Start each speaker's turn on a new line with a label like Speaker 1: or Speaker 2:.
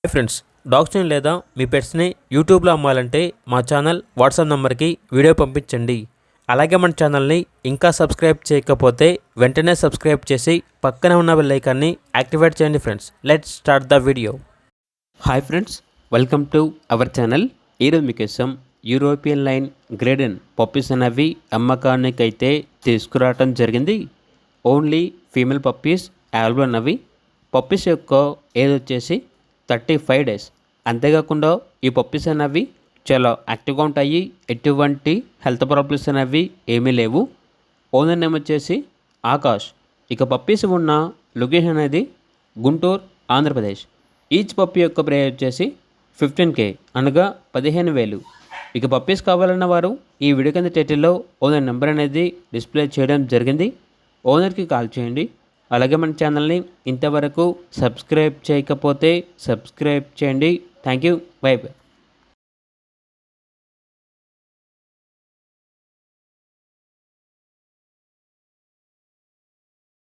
Speaker 1: Hi friends, డాగ్స్ని లేదా మీ పెట్స్ని యూట్యూబ్లో అమ్మాలంటే మా ఛానల్ వాట్సాప్ నెంబర్కి వీడియో పంపించండి. అలాగే మన ఛానల్ని ఇంకా సబ్స్క్రైబ్ చేయకపోతే వెంటనే సబ్స్క్రైబ్ చేసి పక్కనే ఉన్న బెల్ ఐకాన్ని యాక్టివేట్ చేయండి. Friends, let's start the video. Hi friends, welcome to our channel. ఈరోజు మీకోసం యూరోపియన్ లైన్ గ్రేడెన్ పప్పీస్ అనేవి అమ్మకానికి అయితే తీసుకురావటం జరిగింది. ఓన్లీ ఫీమేల్ పప్పీస్ అవైలబుల్ అన్నవి. పప్పీస్ యొక్క ఏజ్ వచ్చేసి 35 డేస్. అంతేకాకుండా ఈ పప్పీస్ అనేవి చాలా యాక్టివ్గా ఉంటాయి. ఎటువంటి హెల్త్ ప్రాబ్లమ్స్ అనేవి ఏమీ లేవు. ఓనర్ నేమ్ వచ్చేసి ఆకాష్. ఇక పప్పీస్ ఉన్న లొకేషన్ అనేది గుంటూరు, ఆంధ్రప్రదేశ్. ఈచ్ పప్పీ యొక్క ప్రైస్ వచ్చేసి 15K అనగా 15,000. ఇక పప్పీస్ కావాలన్న వారు ఈ వీడియో కింద టైటిల్లో ఓనర్ నెంబర్ అనేది డిస్ప్లే చేయడం జరిగింది. ఓనర్కి కాల్ చేయండి. అలాగే మన ఛానల్ని ఇంతవరకు సబ్స్క్రైబ్ చేయకపోతే సబ్స్క్రైబ్ చేయండి. Thank you. By by.